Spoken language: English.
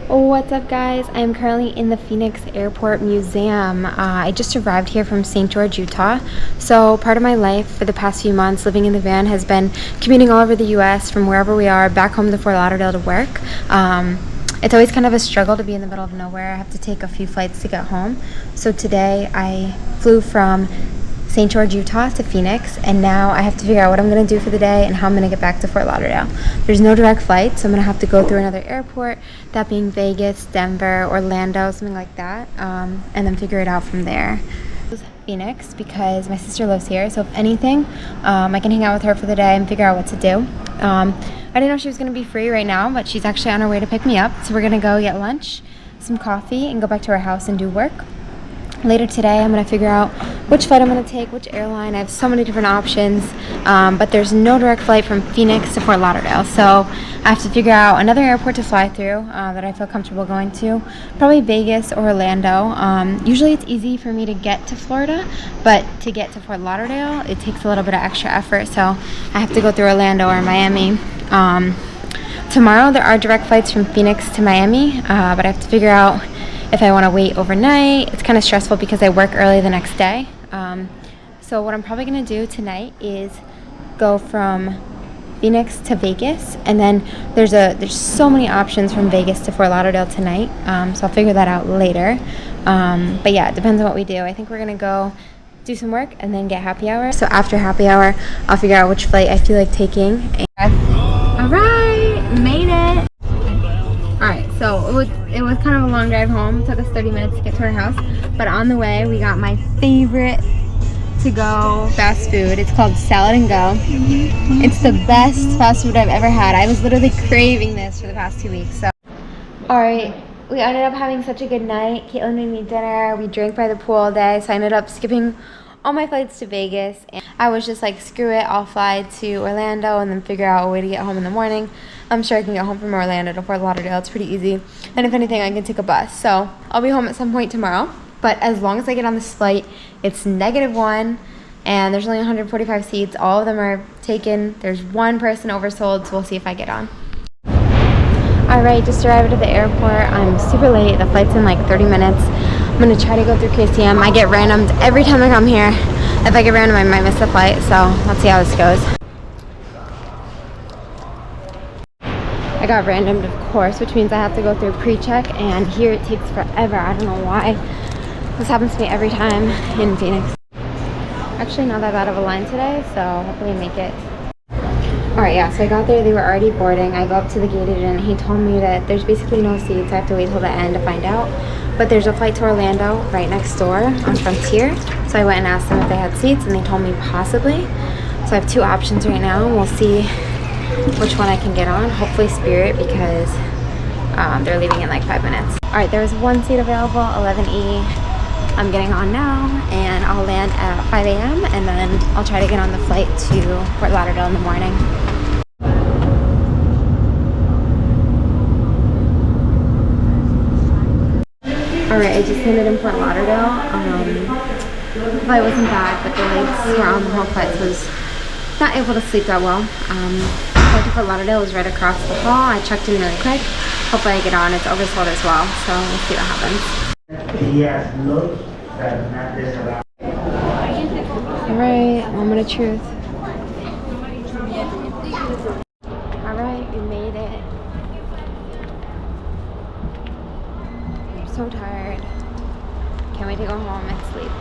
What's up, guys? I am currently in the Phoenix Airport Museum. I just arrived here from St. George, Utah. So part of my life for the past few months living in the van has been commuting all over the US from wherever we are back home to Fort Lauderdale to work. It's always kind of a struggle to be in the middle of nowhere. I have to take a few flights to get home. So today I flew from St. George, Utah to Phoenix, and now I have to figure out what I'm going to do for the day and how I'm going to get back to Fort Lauderdale. There's no direct flight, so I'm going to have to go through another airport, that being Vegas, Denver, Orlando, something like that, and then figure it out from there. Phoenix because my sister lives here, so if anything, I can hang out with her for the day and figure out what to do. I didn't know she was going to be free right now, but she's actually on her way to pick me up, so we're going to go get lunch, some coffee, and go back to her house and do work. Later today, I'm going to figure out which flight I'm going to take, which airline. I have so many different options, but there's no direct flight from Phoenix to Fort Lauderdale. So I have to figure out another airport to fly through that I feel comfortable going to. Probably Vegas or Orlando. Usually it's easy for me to get to Florida, but to get to Fort Lauderdale, it takes a little bit of extra effort. So I have to go through Orlando or Miami. Tomorrow, there are direct flights from Phoenix to Miami, but I have to figure out if I want to wait overnight. It's kind of stressful because I work early the next day. So what I'm probably going to do tonight is go from Phoenix to Vegas, and then there's so many options from Vegas to Fort Lauderdale tonight, so I'll figure that out later. But yeah, it depends on what we do. I think we're going to go do some work and then get happy hour. So after happy hour, I'll figure out which flight I feel like taking. Alright, made it! Alright, so it was kind of a long drive home. It took us 30 minutes to get to our house. But on the way, we got my favorite to-go fast food. It's called Salad and Go. It's the best fast food I've ever had. I was literally craving this for the past 2 weeks. So, alright, we ended up having such a good night. Caitlin made me dinner. We drank by the pool all day. So I ended up skipping all my flights to Vegas. And I was just like, screw it, I'll fly to Orlando and then figure out a way to get home in the morning. I'm sure I can get home from Orlando to Fort Lauderdale. It's pretty easy. And if anything, I can take a bus. So I'll be home at some point tomorrow. But as long as I get on this flight, it's -1 and there's only 145 seats. All of them are taken. There's one person oversold, so we'll see if I get on. Alright, just arrived at the airport. I'm super late. The flight's in like 30 minutes. I'm going to try to go through KCM. I get randomed every time I come here. If I get random, I might miss the flight. So let's see how this goes. I got randomed, of course, which means I have to go through pre-check, and here it takes forever. I don't know why. This happens to me every time in Phoenix. Actually, not that bad of a line today, so hopefully I make it. Alright, yeah, so I got there. They were already boarding. I go up to the gate agent. He told me that there's basically no seats. I have to wait till the end to find out. But there's a flight to Orlando right next door on Frontier. So I went and asked them if they had seats, and they told me possibly. So I have two options right now, and we'll see which one I can get on. Hopefully Spirit, because they're leaving in like 5 minutes. Alright, there was one seat available, 11E. I'm getting on now, and I'll land at 5 a.m. and then I'll try to get on the flight to Fort Lauderdale in the morning. Alright, I just landed in Fort Lauderdale. The flight wasn't bad, but the legs were on the whole flight, so I was not able to sleep that well. Flight to Fort Lauderdale was right across the hall. I checked in really quick. Hopefully I get on. It's oversold as well, so we'll see what happens. Alright, moment of truth. Alright, we made it. I'm so tired. Can't wait to go home and sleep.